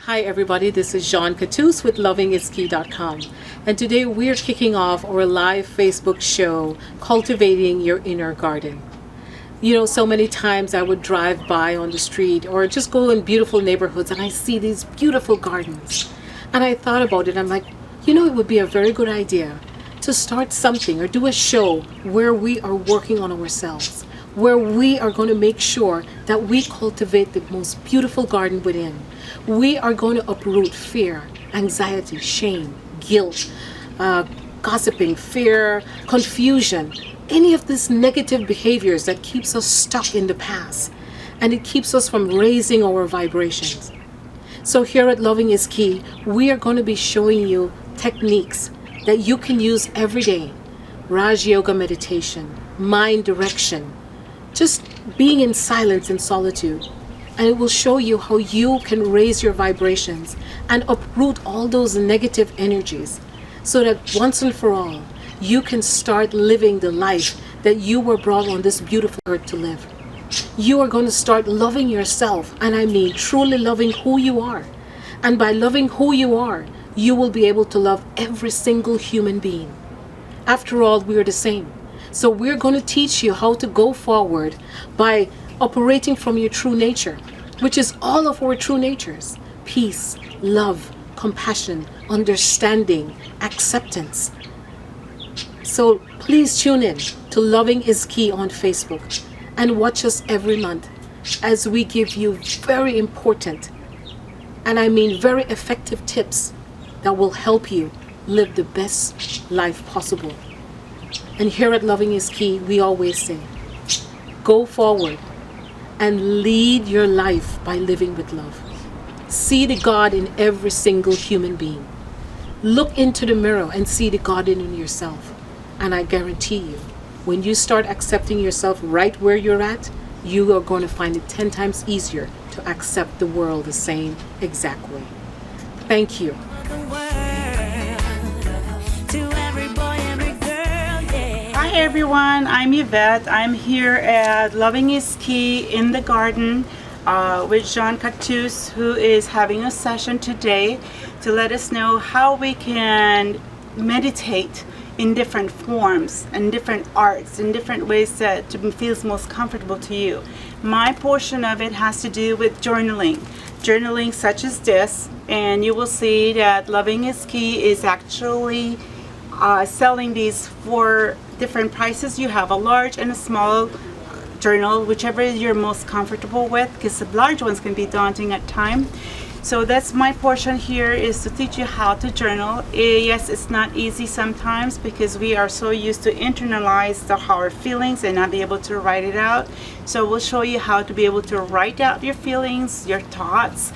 Hi everybody, this is Jean Catus with lovingiskey.com, and today we're kicking off our live Facebook show, Cultivating Your Inner Garden. You know, so many times I would drive by on the street or just go in beautiful neighborhoods and I see these beautiful gardens. And I thought about it, I'm like, you know, it would be a very good idea to start something or do a show where we are working on ourselves, where we are going to make sure that we cultivate the most beautiful garden within. We are going to uproot fear, anxiety, shame, guilt, gossiping, fear, confusion, any of these negative behaviors that keeps us stuck in the past, and it keeps us from raising our vibrations. So here at Loving is Key, we are going to be showing you techniques that you can use every day. Raj Yoga meditation, mind direction, just being in silence and solitude. And it will show you how you can raise your vibrations and uproot all those negative energies so that once and for all, you can start living the life that you were brought on this beautiful earth to live. You are going to start loving yourself, and I mean truly loving who you are. And by loving who you are, you will be able to love every single human being. After all, we are the same. So we're going to teach you how to go forward by operating from your true nature, which is all of our true natures: peace, love, compassion, understanding, acceptance. So please tune in to Loving is Key on Facebook and watch us every month as we give you very important, and I mean very effective tips that will help you live the best life possible. And here at Loving is Key, we always say, go forward and lead your life by living with love. See the God in every single human being. Look into the mirror and see the God in yourself. And I guarantee you, when you start accepting yourself right where you're at, you are going to find it 10 times easier to accept the world the same exact way. Thank you. Hi everyone, I'm Yvette. I'm here at Loving is Key in the garden with Jean Catus, who is having a session today to let us know how we can meditate in different forms and different arts, in different ways that feels most comfortable to you. My portion of it has to do with journaling such as this, and you will see that Loving is Key is actually selling these for different prices. You have a large and a small journal, whichever you're most comfortable with, because the large ones can be daunting at times. So that's my portion here, is to teach you how to journal. Yes, it's not easy sometimes because we are so used to internalize our feelings and not be able to write it out. So we'll show you how to be able to write out your feelings, your thoughts,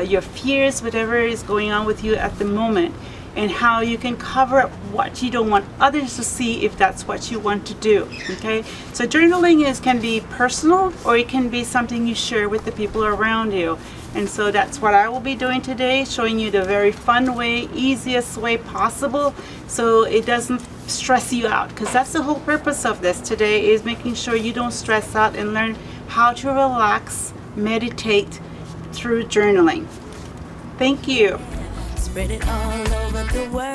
your fears, whatever is going on with you at the moment, and how you can cover up what you don't want others to see if that's what you want to do. Okay, so journaling can be personal, or it can be something you share with the people around you. And so that's what I will be doing today, showing you the very fun way, easiest way possible, so it doesn't stress you out, because that's the whole purpose of this today, is making sure you don't stress out and learn how to relax, meditate through journaling. Thank you. Spread it all over the world.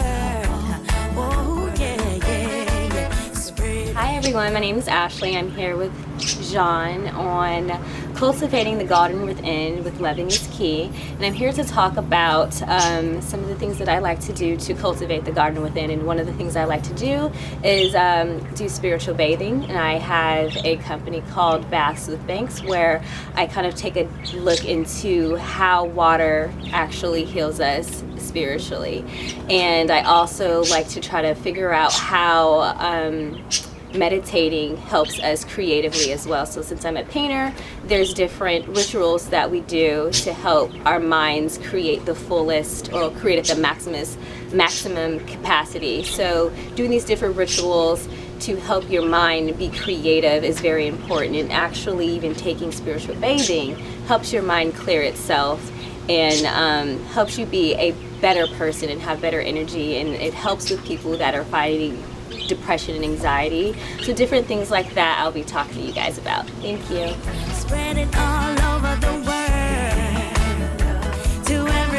Oh, yeah, yeah, yeah. Spread. Hi everyone, my name is Ashley. I'm here with Jean on Cultivating the Garden Within with Loving is Key, and I'm here to talk about some of the things that I like to do to cultivate the garden within. And one of the things I like to do is do spiritual bathing, and I have a company called Baths with Banks where I kind of take a look into how water actually heals us spiritually. And I also like to try to figure out how meditating helps us creatively as well. So since I'm a painter, there's different rituals that we do to help our minds create the fullest, or create at the maximum capacity. So doing these different rituals to help your mind be creative is very important, and actually even taking spiritual bathing helps your mind clear itself and helps you be a better person and have better energy, and it helps with people that are fighting depression and anxiety. So different things like that I'll be talking to you guys about. Thank you. Spread it all over the world to every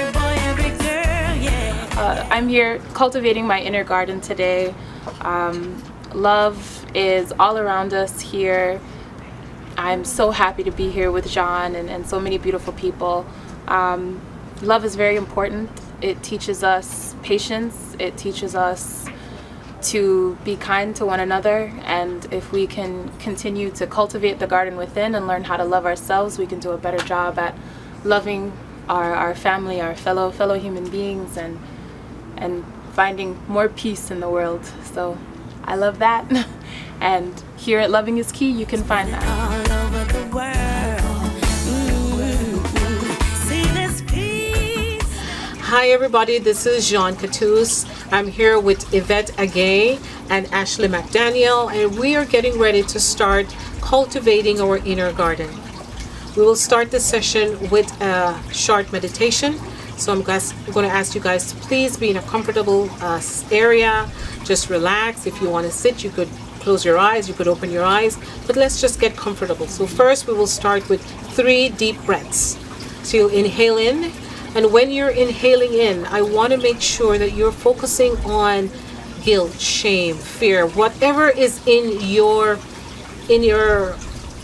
I'm here cultivating my inner garden today. Love is all around us here. I'm so happy to be here with Jean and so many beautiful people. Love is very important. It teaches us patience. It teaches us to be kind to one another. And if we can continue to cultivate the garden within and learn how to love ourselves, we can do a better job at loving our family, our fellow human beings, and finding more peace in the world. So I love that. And here at Loving is Key, you can find that. All over the world. See this peace. Hi everybody, this is Jean Catous. I'm here with Yvette Agay and Ashley McDaniel, and we are getting ready to start cultivating our inner garden. We will start the session with a short meditation. So I'm going to ask you guys to please be in a comfortable area. Just relax. If you want to sit, you could close your eyes, you could open your eyes, but let's just get comfortable. So first we will start with 3 deep breaths. So you'll inhale in, and when you're inhaling in, I want to make sure that you're focusing on guilt, shame, fear, whatever is in your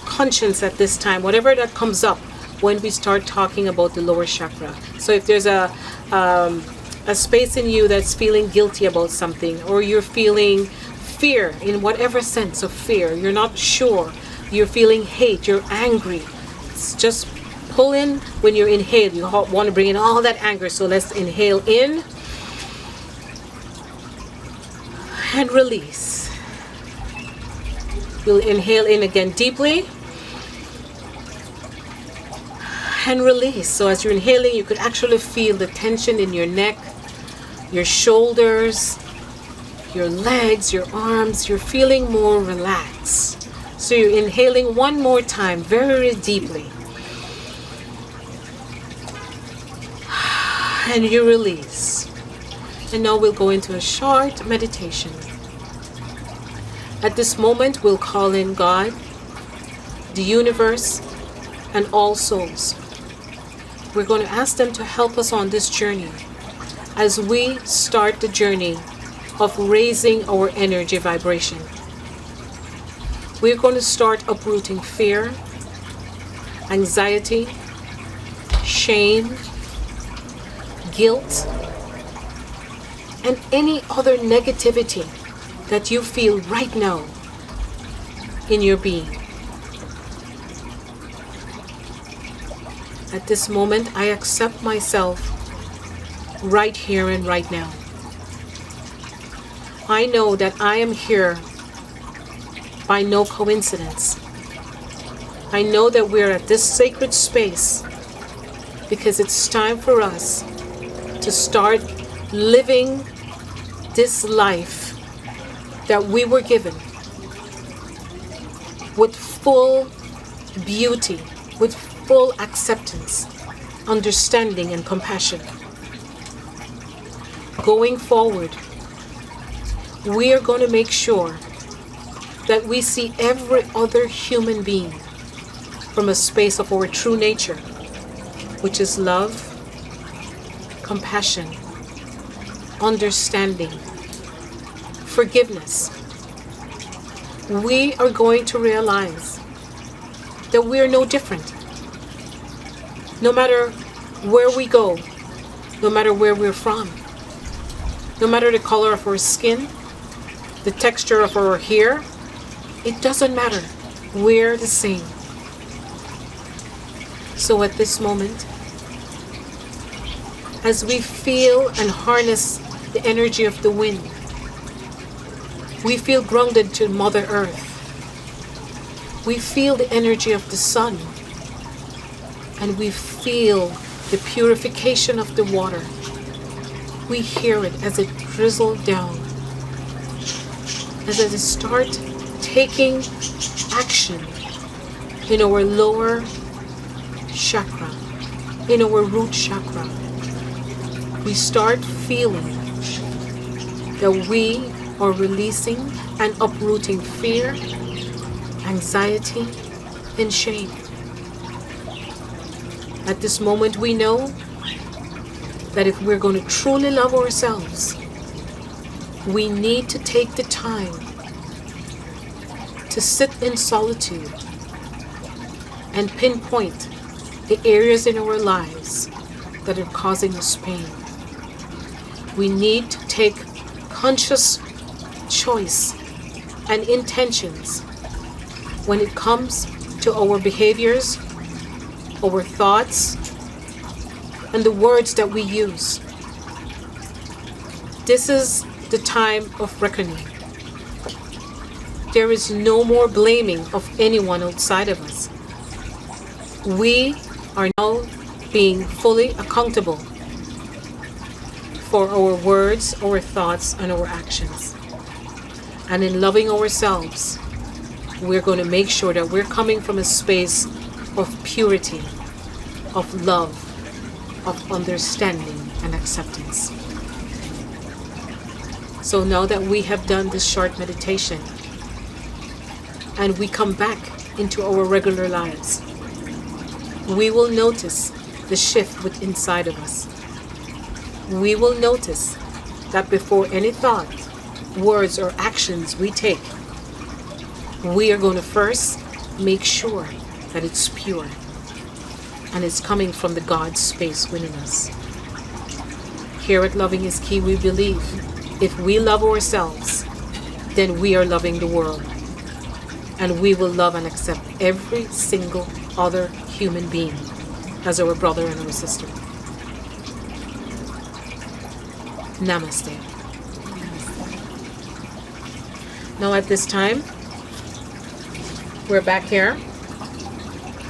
conscience at this time, whatever that comes up when we start talking about the lower chakra. So if there's a space in you that's feeling guilty about something, or you're feeling fear in whatever sense of fear, you're not sure, you're feeling hate, you're angry, just pull in. When you inhale, you want to bring in all that anger. So let's inhale in and release. You'll inhale in again deeply and release. So as you're inhaling, you could actually feel the tension in your neck, your shoulders, your legs, your arms. You're feeling more relaxed. So you're inhaling one more time, very deeply. And you release. And now we'll go into a short meditation. At this moment, we'll call in God, the universe, and all souls. We're going to ask them to help us on this journey as we start the journey of raising our energy vibration. We're going to start uprooting fear, anxiety, shame, guilt, and any other negativity that you feel right now in your being. At this moment, I accept myself right here and right now. I know that I am here by no coincidence. I know that we're at this sacred space because it's time for us to start living this life that we were given with full beauty, with full acceptance, understanding, and compassion. Going forward, we are going to make sure that we see every other human being from a space of our true nature, which is love, compassion, understanding, forgiveness. We are going to realize that we are no different. No matter where we go, no matter where we're from, no matter the color of our skin, the texture of our hair, it doesn't matter. We're the same. So at this moment, as we feel and harness the energy of the wind, we feel grounded to Mother Earth. We feel the energy of the sun, and we feel the purification of the water. We hear it as it drizzles down, as it starts taking action in our lower chakra, in our root chakra. We start feeling that we are releasing and uprooting fear, anxiety, and shame. At this moment, we know that if we're going to truly love ourselves, we need to take the time to sit in solitude and pinpoint the areas in our lives that are causing us pain. We need to take conscious choice and intentions when it comes to our behaviors, our thoughts, and the words that we use. This is the time of reckoning. There is no more blaming of anyone outside of us. We are now being fully accountable for our words, our thoughts, and our actions. And in loving ourselves, we're going to make sure that we're coming from a space of purity, of love, of understanding and acceptance. So now that we have done this short meditation and we come back into our regular lives, we will notice the shift within inside of us. We will notice that before any thought, words, or actions we take, we are going to first make sure that it's pure and it's coming from the God space within us. Here at Loving is Key, we believe if we love ourselves, then we are loving the world. And we will love and accept every single other human being as our brother and our sister. Namaste. Now at this time, we're back here.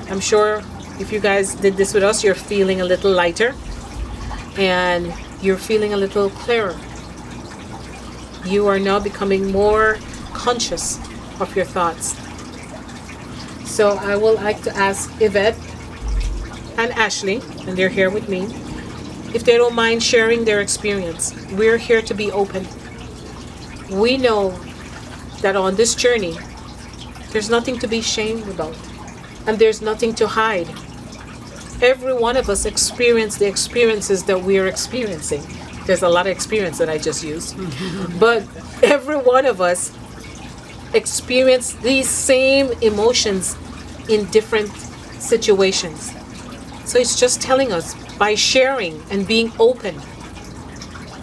I'm sure if you guys did this with us, you're feeling a little lighter and you're feeling a little clearer. You are now becoming more conscious of your thoughts. So I would like to ask Yvette and Ashley, and they're here with me, if they don't mind sharing their experience. We're here to be open. We know that on this journey, there's nothing to be ashamed about, and there's nothing to hide. Every one of us experience the experiences that we are experiencing. There's a lot of experience that I just used, but every one of us experience these same emotions in different situations. So it's just telling us, by sharing and being open,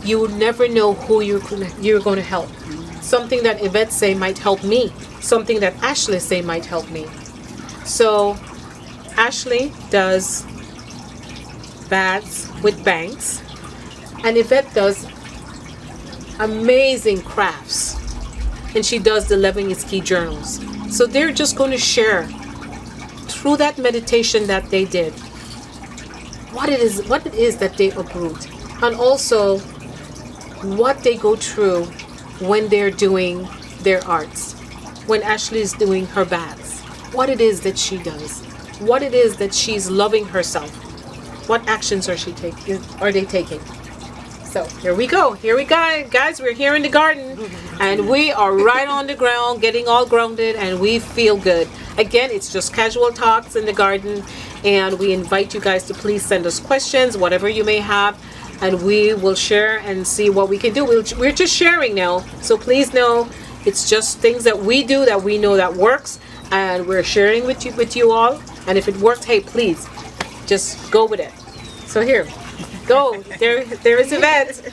you will never know who you're going to help. Something that Yvette say might help me. Something that Ashley say might help me. So Ashley does baths with banks, and Yvette does amazing crafts, and she does the Loving is Key journals. So they're just going to share through that meditation that they did what it is that they uproot, and also what they go through when they're doing their arts, when Ashley is doing her baths, what it is that she does, what it is that she's loving herself, what actions are they taking. So here we go, guys, we're here in the garden and we are right on the ground, getting all grounded, and we feel good. Again, it's just casual talks in the garden, and we invite you guys to please send us questions, whatever you may have, and we will share and see what we can do. We're just sharing now, so please know it's just things that we do that we know that works, and we're sharing with you all. And if it works, hey, please just go with it. So here, go. There is Yvette.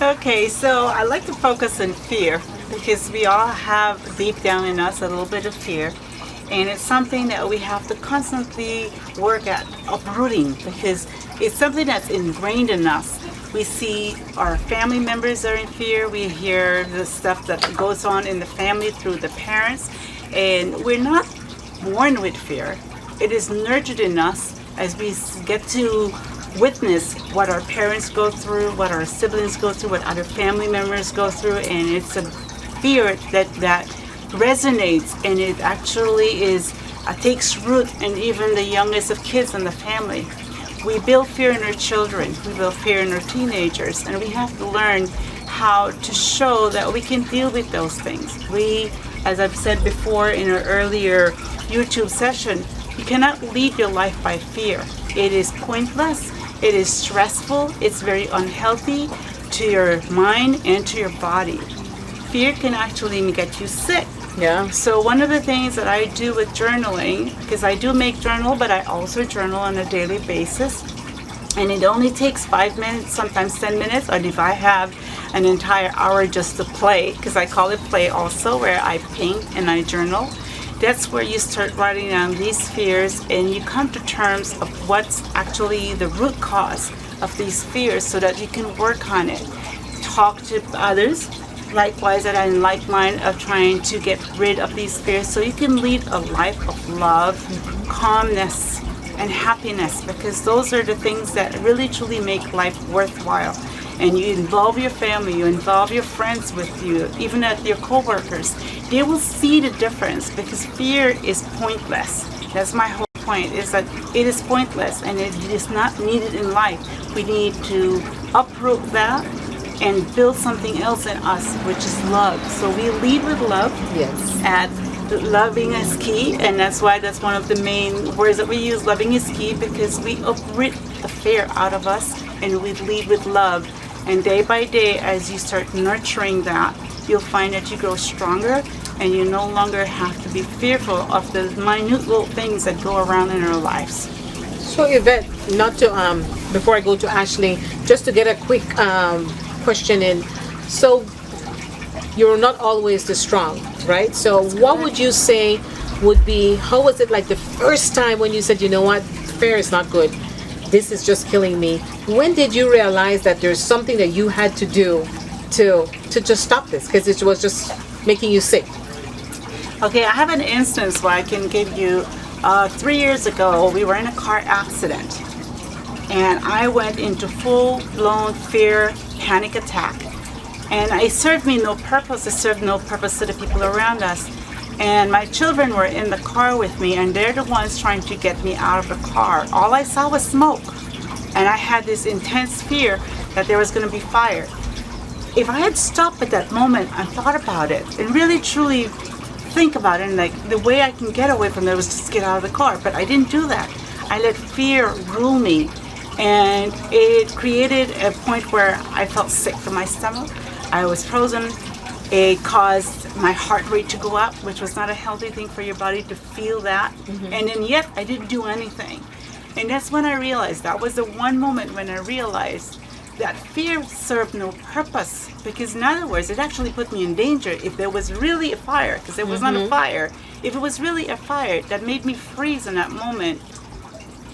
Okay, so I like to focus on fear because we all have deep down in us a little bit of fear, and it's something that we have to constantly work at uprooting because it's something that's ingrained in us. We see our family members are in fear. We hear the stuff that goes on in the family through the parents, and we're not born with fear. It is nurtured in us as we get to witness what our parents go through, what our siblings go through, what other family members go through, and it's a fear that resonates, and it actually takes root in even the youngest of kids in the family. We build fear in our children, we build fear in our teenagers, and we have to learn how to show that we can deal with those things. We, as I've said before in our earlier YouTube session, you cannot lead your life by fear. It is pointless. It is stressful. It's very unhealthy to your mind and to your body. Fear can actually get you sick. Yeah. So one of the things that I do with journaling, because I do make journal, but I also journal on a daily basis. And it only takes 5 minutes, sometimes 10 minutes, or if I have an entire hour just to play, because I call it play also, where I paint and I journal. That's where you start writing down these fears and you come to terms of what's actually the root cause of these fears so that you can work on it. Talk to others, likewise, that are in like mind of trying to get rid of these fears so you can lead a life of love, calmness, and happiness, because those are the things that really truly make life worthwhile. And you involve your family, you involve your friends with you, even at your co-workers. They will see the difference, because fear is pointless. That's my whole point, is that it is pointless and it is not needed in life. We need to uproot that and build something else in us, which is love. So we lead with love. Yes. At loving is key, and that's why that's one of the main words that we use. Loving is key, because we uproot the fear out of us and we lead with love. And day by day, as you start nurturing that, you'll find that you grow stronger and you no longer have to be fearful of the minute little things that go around in our lives. So Yvette, not to before I go to Ashley, just to get a quick question in. So you're not always the strong, right? So what would you say would be, how was it like the first time when you said, you know what, fear is not good, this is just killing me? When did you realize that there's something that you had to do to just stop this, because it was just making you sick? Okay, I have an instance where I can give you. 3 years ago, we were in a car accident, and I went into full-blown fear, panic attack. And it served me no purpose. It served no purpose to the people around us. And my children were in the car with me, and they're the ones trying to get me out of the car. All I saw was smoke. And I had this intense fear that there was going to be fire. If I had stopped at that moment and thought about it and really truly think about it, and like the way I can get away from it was just get out of the car, but I didn't do that. I let fear rule me, and it created a point where I felt sick to my stomach. I was frozen. It caused my heart rate to go up, which was not a healthy thing for your body to feel that. And then yet I didn't do anything. And that's when I realized, that was the one moment when I realized that fear served no purpose, because in other words, it actually put me in danger. If there was really a fire, because there was not a fire, if it was really a fire that made me freeze in that moment,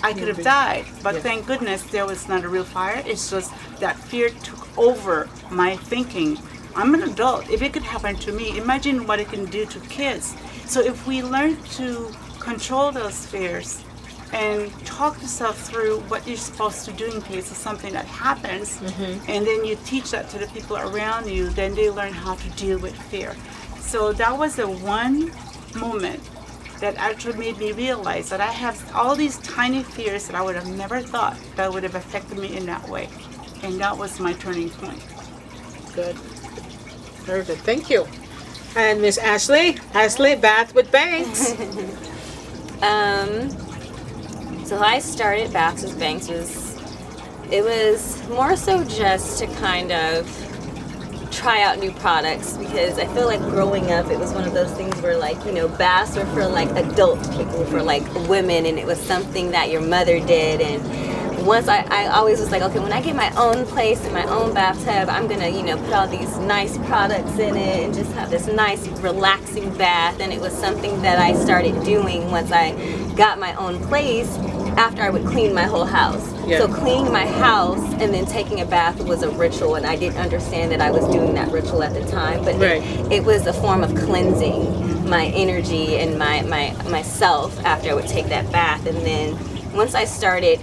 I could have died. But thank goodness there was not a real fire. It's just that fear took over my thinking. I'm an adult. If it could happen to me, imagine what it can do to kids. So if we learn to control those fears and talk yourself through what you're supposed to do in case of something that happens, and then you teach that to the people around you, then they learn how to deal with fear. So that was the one moment that actually made me realize that I have all these tiny fears that I would have never thought that would have affected me in that way. And that was my turning point. Good. Very good. Thank you. And Miss Ashley, Bath with Banks. So I started Baths with Banks it was more so just to kind of try out new products, because I feel like growing up it was one of those things where, like, you know, baths were for like adult people, for like women, and it was something that your mother did. And once I always was like, okay, when I get my own place and my own bathtub, I'm gonna, you know, put all these nice products in it and just have this nice relaxing bath. And it was something that I started doing once I got my own place, after I would clean my whole house. So cleaning my house and then taking a bath was a ritual, and I didn't understand that I was doing that ritual at the time, but it was a form of cleansing my energy and myself after I would take that bath. And then once I started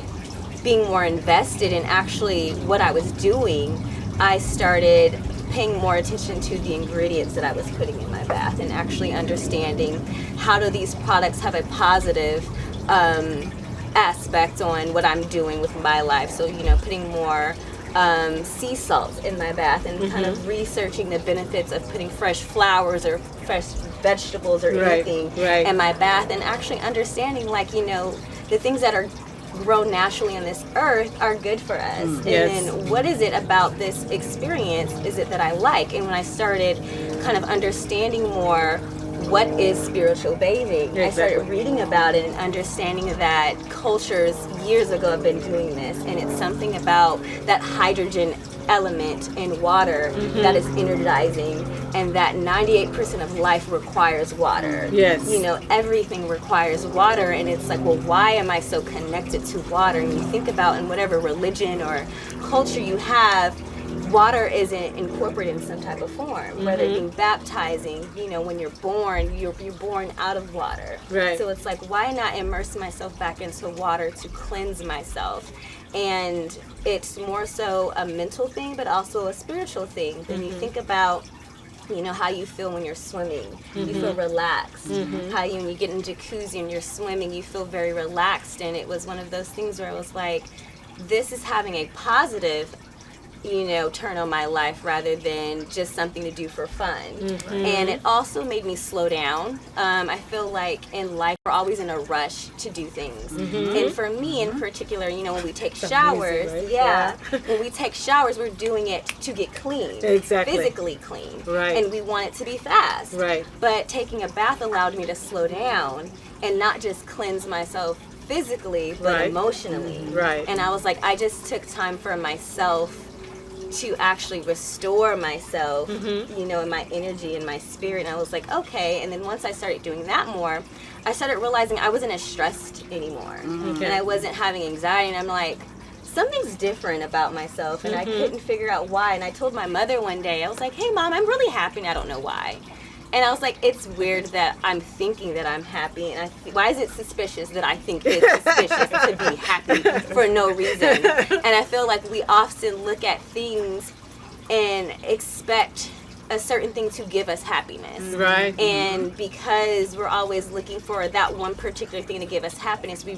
being more invested in actually what I was doing, I started paying more attention to the ingredients that I was putting in my bath, and actually understanding how do these products have a positive aspect on what I'm doing with my life. So, you know, putting more sea salt in my bath, and kind of researching the benefits of putting fresh flowers or fresh vegetables or anything in my bath, and actually understanding, like, you know, the things that are grow naturally on this earth are good for us. And Yes. then what is it about this experience is it that I like? And when I started kind of understanding more what is spiritual bathing, I started Exactly. reading about it and understanding that cultures years ago have been doing this, and it's something about that hydrogen element in water that is energizing, and that 98% of life requires water. Yes. You know, everything requires water, and it's like, well, why am I so connected to water? And you think about in whatever religion or culture you have, water isn't incorporated in some type of form, whether it being baptizing, you know, when you're born, you're born out of water. Right. So it's like, why not immerse myself back into water to cleanse myself? And it's more so a mental thing, but also a spiritual thing. When you think about, you know, how you feel when you're swimming, you feel relaxed. How you, when you get in jacuzzi and you're swimming, you feel very relaxed. And it was one of those things where I was like, this is having a positive, you know, turn on my life rather than just something to do for fun. And it also made me slow down. I feel like in life we're always in a rush to do things. And for me in particular, you know, when we take showers, right? when we take showers, we're doing it to get clean, Exactly. physically clean, Right. and we want it to be fast. Right. But taking a bath allowed me to slow down and not just cleanse myself physically, but Right. emotionally. Right. And I was like, I just took time for myself to actually restore myself, you know, in my energy and my spirit. And I was like, okay. And then once I started doing that more, I started realizing I wasn't as stressed anymore. And I wasn't having anxiety. And I'm like, something's different about myself. And I couldn't figure out why. And I told my mother one day, I was like, hey, Mom, I'm really happy and I don't know why. And I was like, it's weird that I'm thinking that I'm happy. And why is it suspicious that I think it's suspicious to be happy for no reason? And I feel like we often look at things and expect a certain thing to give us happiness. Right. And because we're always looking for that one particular thing to give us happiness, we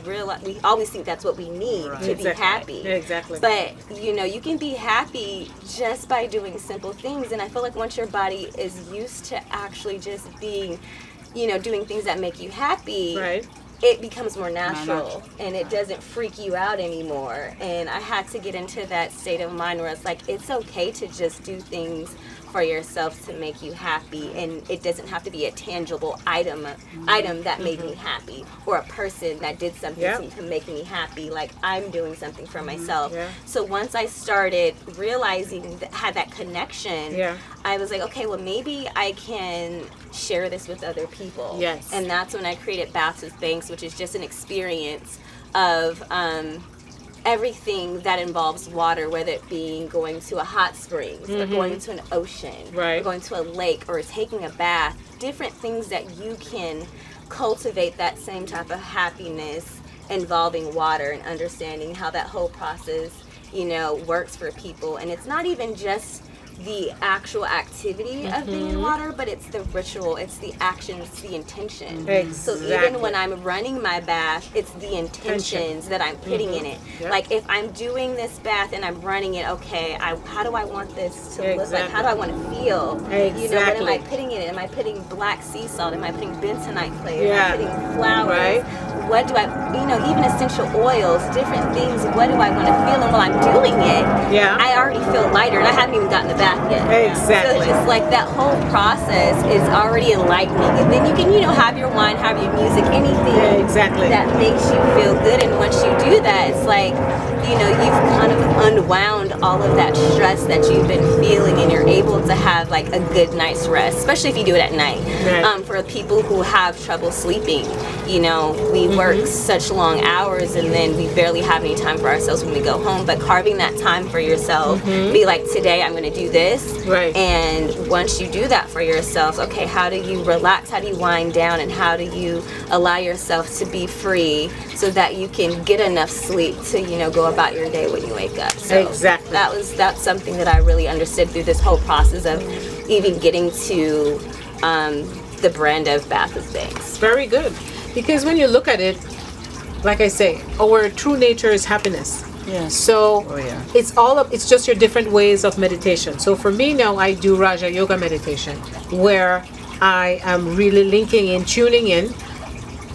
always think that's what we need to be happy. Exactly. But, you know, you can be happy just by doing simple things. And I feel like once your body is used to actually just being, you know, doing things that make you happy, Right. it becomes more natural and it doesn't freak you out anymore. And I had to get into that state of mind where it's like, it's okay to just do things for yourself to make you happy, and it doesn't have to be a tangible item that made me happy, or a person that did something to make me happy. Like, I'm doing something for myself. So once I started realizing had that connection, I was like, okay, well, maybe I can share this with other people. Yes. And that's when I created Baths with Banks, which is just an experience of everything that involves water, whether it being going to a hot springs or going to an ocean or going to a lake or taking a bath, different things that you can cultivate that same type of happiness involving water, and understanding how that whole process, you know, works for people. And it's not even just the actual activity of being in water, but it's the ritual, it's the action, it's the intention. So even when I'm running my bath, it's the intentions that I'm putting in it. Like, if I'm doing this bath and I'm running it, okay, how do I want this to look like? How do I want to feel? You know, what am I putting in it? Am I putting black sea salt? Am I putting bentonite clay? Am I putting flowers? What do I, you know, even essential oils, different things, what do I want to feel? And while I'm doing it, I already feel lighter, and I haven't even gotten the bath yet. Exactly. So it's just like that whole process is already enlightening. And then you can, you know, have your wine, have your music, anything that makes you feel good. And once you do that, it's like, you know, you've kind of unwound all of that stress that you've been feeling, and you're able to have like a good night's rest, especially if you do it at night. For people who have trouble sleeping, you know, we work such long hours, and then we barely have any time for ourselves when we go home. But carving that time for yourself, be like, today I'm going to do this. And once you do that for yourself, okay, how do you relax? How do you wind down? And how do you allow yourself to be free so that you can get enough sleep to, you know, go about your day when you wake up? So that's something that I really understood through this whole process of even getting to the brand of Bath with Banks. Very good. Because when you look at it, like I say, our true nature is happiness. So it's just your different ways of meditation. So for me now, I do Raja Yoga meditation, where I am really linking in, tuning in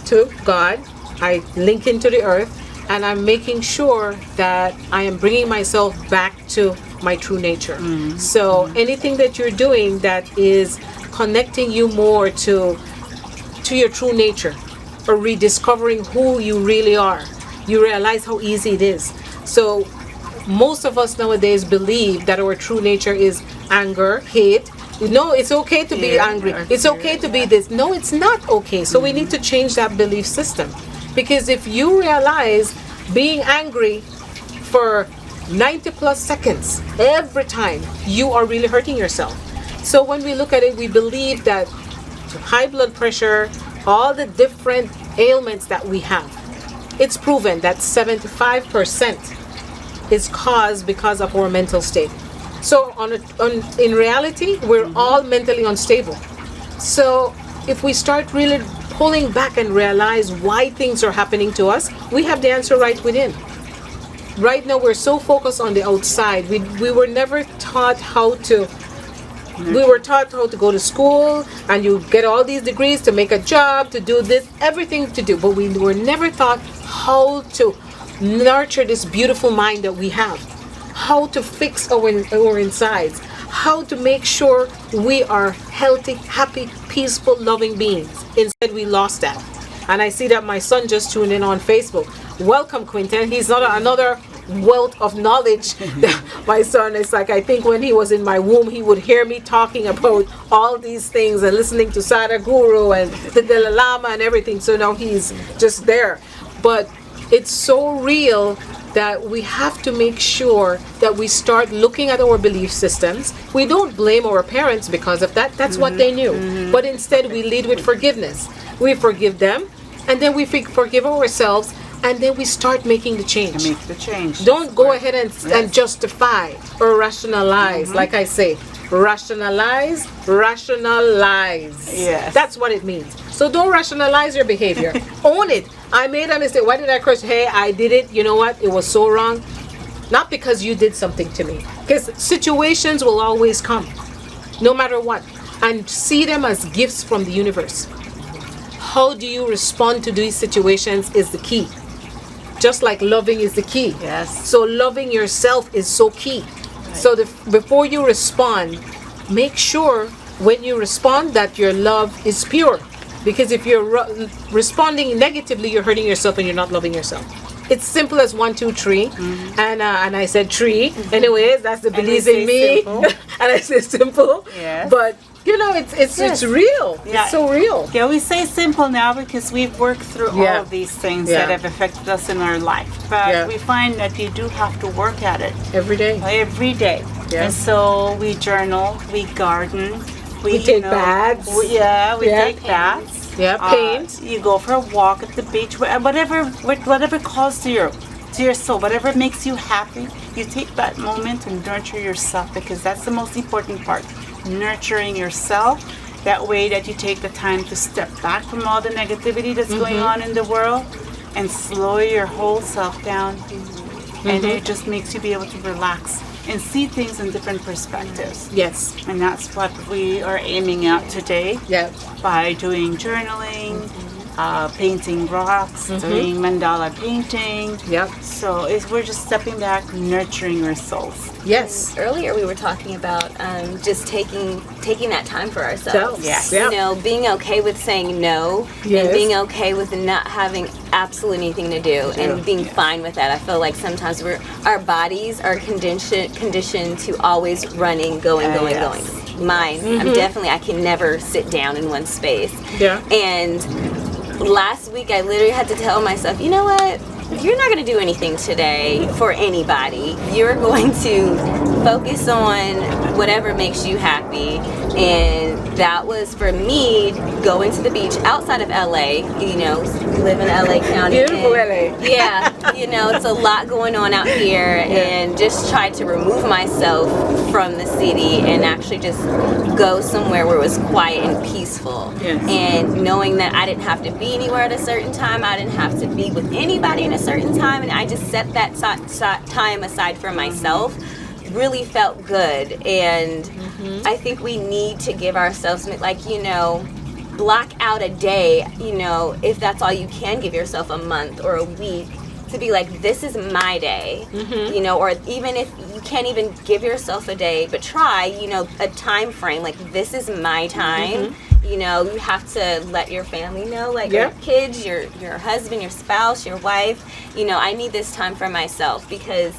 to God. I link into the earth, and I'm making sure that I am bringing myself back to my true nature. So anything that you're doing that is connecting you more to your true nature, or rediscovering who you really are, you realize how easy it is. So most of us nowadays believe that our true nature is anger, hate. No, it's okay to be angry. It's okay to be this. No, it's not okay. So we need to change that belief system. Because if you realize being angry for 90 plus seconds every time, you are really hurting yourself. So when we look at it, we believe that high blood pressure, all the different ailments that we have, it's proven that 75% is caused because of our mental state. So in reality, we're all mentally unstable. So if we start really pulling back and realize why things are happening to us, we have the answer right within. Right now, we're so focused on the outside. We were never taught how to. We were taught how to go to school and you get all these degrees to make a job, to do this, everything to do. But we were never taught how to nurture this beautiful mind that we have, how to fix our insides, how to make sure we are healthy, happy, peaceful, loving beings. Instead, we lost that. And I see that my son just tuned in on Facebook. Welcome, Quinton. He's not another wealth of knowledge. My son is like, I think when he was in my womb, he would hear me talking about all these things and listening to Sadhguru and the Dalai Lama and everything. So now he's just there. But it's so real that we have to make sure that we start looking at our belief systems. We don't blame our parents because of that. That's what they knew. But instead, we lead with forgiveness. We forgive them, and then we forgive ourselves, and then we start making the change. Make the change. Don't go ahead and justify or rationalize. Like I say, rationalize. Yes. That's what it means. So don't rationalize your behavior. Own it. I made a mistake. Why did I curse? Hey, I did it. You know what? It was so wrong. Not because you did something to me. Because situations will always come, no matter what. And see them as gifts from the universe. How do you respond to these situations is the key. Just like loving is the key. Yes. So loving yourself is so key. Right. So before you respond, make sure when you respond that your love is pure. Because if you're responding negatively, you're hurting yourself and you're not loving yourself. It's simple as 1, 2, 3, and I said tree. Anyways, that's the belief in me, and I say simple. Yes. But you know, it's real. Yeah. It's so real. Yeah, we say simple now because we've worked through all of these things that have affected us in our life. But we find that you do have to work at it every day. Every day. Yeah. And so we journal, we garden, we take baths. We take baths. Yeah, paint. You go for a walk at the beach, whatever calls to your soul, whatever makes you happy. You take that moment and nurture yourself, because that's the most important part. Nurturing yourself. That way that you take the time to step back from all the negativity that's going on in the world and slow your whole self down. And it just makes you be able to relax and see things in different perspectives. Yes. And that's what we are aiming at today. Yeah. By doing journaling, painting rocks, doing mandala painting. Yep. So we're just stepping back, nurturing our souls. Yes. Earlier we were talking about just taking that time for ourselves. Yes. Yep. You know, being okay with saying no, Yes. and being okay with not having absolutely anything to do, and being fine with that. I feel like sometimes our bodies are conditioned to always running, going. Mine, I can never sit down in one space. Yeah. And last week I literally had to tell myself, you know what? You're not going to do anything today for anybody. You're going to focus on whatever makes you happy. And that was for me going to the beach outside of LA. You know, live in LA County. Beautiful LA. Yeah, you know, it's a lot going on out here, and just try to remove myself from the city and actually just go somewhere where it was quiet and peaceful. Yes. And knowing that I didn't have to be anywhere at a certain time, I didn't have to be with anybody in a certain time, and I just set that time aside for myself. Really felt good. And I think we need to give ourselves, like, you know, block out a day, you know, if that's all you can, give yourself a month or a week to be like, this is my day, you know, or even if you can't even give yourself a day, but try, you know, a time frame, like this is my time. You know, you have to let your family know, like your kids, your husband, your spouse, your wife, you know, I need this time for myself, because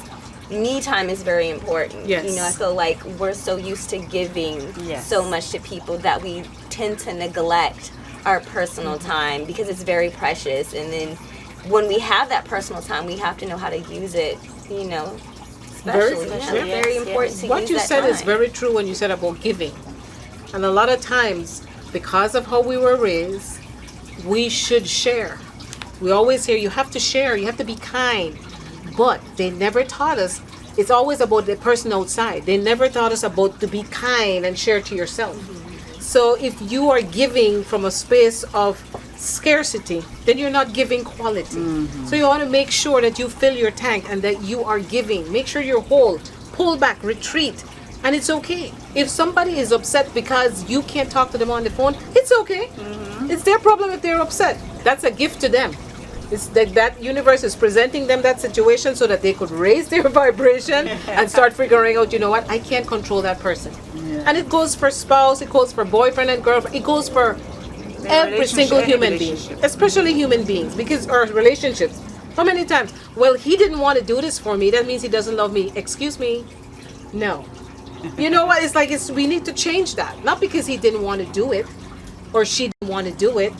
me time is very important. Yes. You know, I feel like we're so used to giving so much to people that we tend to neglect our personal time, because it's very precious. And then when we have that personal time, we have to know how to use it, you know, especially. Very important to What use you that said time. is very true when you said about giving. And a lot of times, because of how we were raised, we should share. We always hear you have to share, you have to be kind. But they never taught us, it's always about the person outside. They never taught us about to be kind and share to yourself. So if you are giving from a space of scarcity, then you're not giving quality. So you want to make sure that you fill your tank and that you are giving. Make sure you're whole. Pull back, retreat. And it's okay. If somebody is upset because you can't talk to them on the phone, it's okay. It's their problem if they're upset. That's a gift to them. It's that universe is presenting them that situation so that they could raise their vibration and start figuring out, you know what, I can't control that person. And it goes for spouse, it goes for boyfriend and girlfriend, it goes for every single human being, especially human beings, because our relationships. How many times? Well, he didn't want to do this for me. That means he doesn't love me. Excuse me? No. You know what? It's like we need to change that. Not because he didn't want to do it or she didn't want to do it.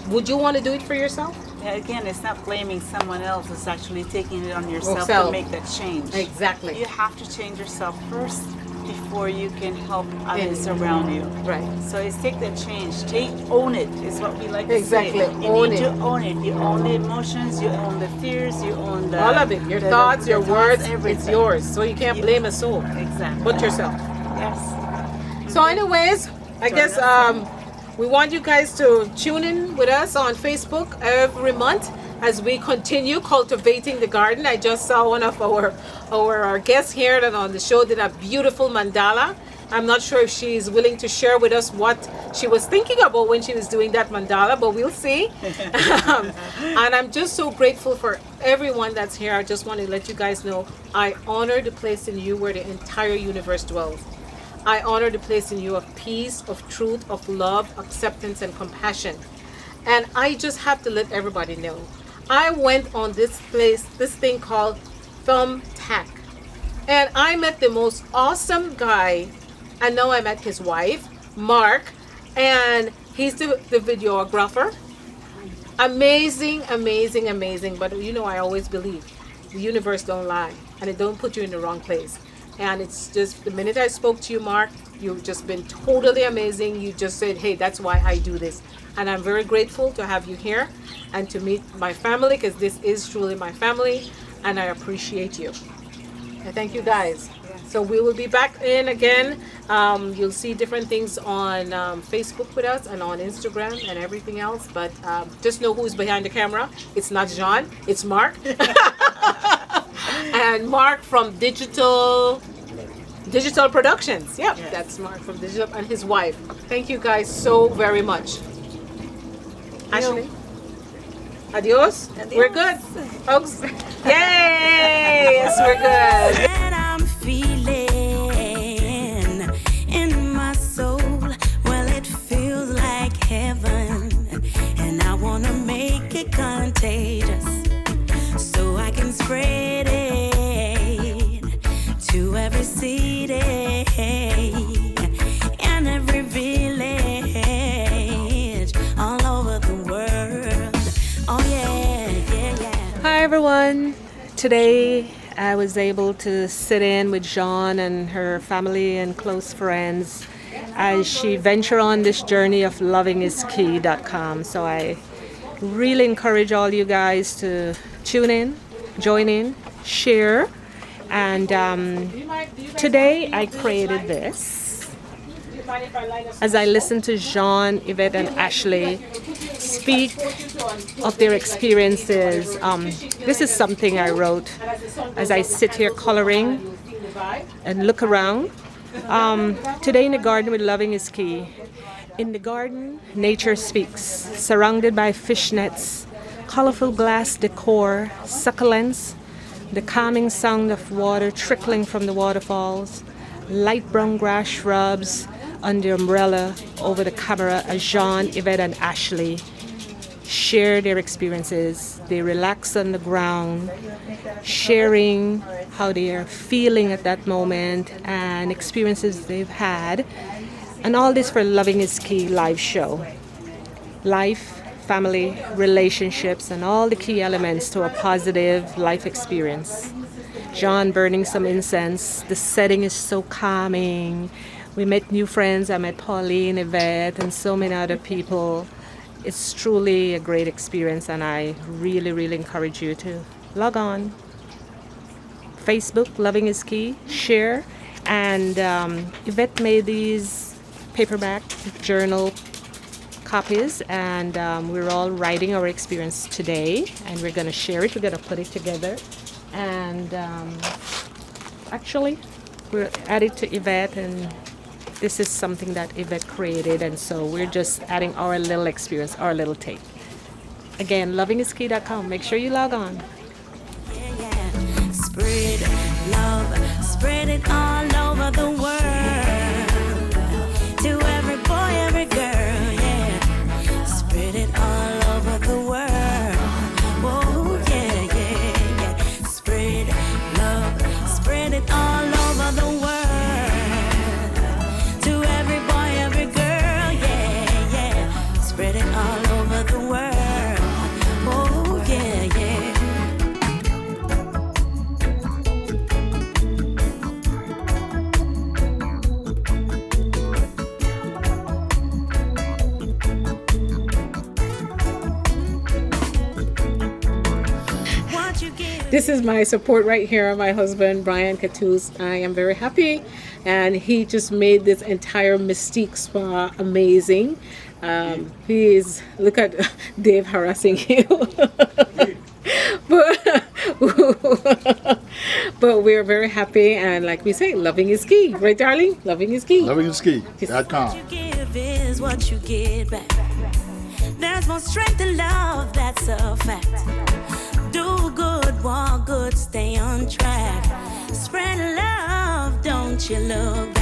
Would you want to do it for yourself? Yeah, again, it's not blaming someone else. It's actually taking it on yourself Yourself. to make that change. Exactly. You have to change yourself first before you can help others around you. Right. So it's take that change. Own it is what we like to Exactly. say. You Own need it. to own it. You own the emotions, you own the fears, you own the... All of it. Your thoughts, your words, everything. it's yours. So you can't blame a soul. Exactly. But yourself. Yes. So anyways, I guess we want you guys to tune in with us on Facebook every month as we continue cultivating the garden. I just saw one of our guests here that on the show did a beautiful mandala. I'm not sure if she's willing to share with us what she was thinking about when she was doing that mandala, but we'll see. And I'm just so grateful for everyone that's here. I just want to let you guys know I honor the place in you where the entire universe dwells. I honor the place in you of peace, of truth, of love, acceptance, and compassion. And I just have to let everybody know. I went on this thing called Thumbtack. And I met the most awesome guy. And now I met his wife, Mark. And he's the videographer. Amazing, amazing, amazing. But you know, I always believe the universe don't lie. And it don't put you in the wrong place. And it's just the minute I spoke to you, Mark, you've just been totally amazing. You just said, hey, that's why I do this. And I'm very grateful to have you here and to meet my family, because this is truly my family, and I appreciate you. I thank you guys. So we will be back in again. You'll see different things on Facebook with us and on Instagram and everything else. But just know who's behind the camera. It's not John, it's Mark. And Mark from Digital Productions. Yep, that's Mark from Digital, and his wife. Thank you guys so very much. Ashley? Adios. We're good, folks. Yay! Yes, we're good. That I'm feeling in my soul, well, it feels like heaven, and I wanna make it contagious so I can spread it to every city and every village all over the world. Oh yeah, yeah, yeah. Hi everyone. Today I was able to sit in with Jean and her family and close friends as she venture on this journey of lovingiskey.com. So I really encourage all you guys to tune in, join in, share. And today I created this. As I listened to Jean, Yvette, and Ashley speak of their experiences, this is something I wrote as I sit here coloring and look around. Today in the garden with Loving is Key. In the garden, nature speaks, surrounded by fishnets, colorful glass decor, succulents, the calming sound of water trickling from the waterfalls, light brown grass shrubs under the umbrella over the camera as Jean, Yvette, and Ashley share their experiences. They relax on the ground, sharing how they are feeling at that moment and experiences they've had. And all this for Loving is Key live show. Life, family, relationships, and all the key elements to a positive life experience. John burning some incense. The setting is so calming. We met new friends. I met Pauline, Yvette, and so many other people. It's truly a great experience, and I really, really encourage you to log on. Facebook, Loving is Key, share. And Yvette made these paperback journal copies, and we're all writing our experience today, and we're going to share it. We're going to put it together. And actually, we're adding to Yvette, and this is something that Yvette created, and so we're just adding our little experience, our little take. Again, lovingiskey.com. Make sure you log on. Spread love, spread it all over the world. To every boy, every girl, yeah. Spread it all over the world. Oh, yeah, yeah, yeah. Spread love, spread it all over the world. To every boy, every girl, yeah, yeah. Spread it all over the world. Oh, yeah, yeah. This is my support right here, my husband, Brian Catus. I am very happy, and he just made this entire Mystique Spa amazing. Look at Dave harassing you. But we're very happy, and like we say, loving is key. Right, darling? Loving is key. Lovingiskey.com. What you give is what you get back. There's more strength in love, that's a fact. Do good, walk good, stay on track. Spread love, don't you look back.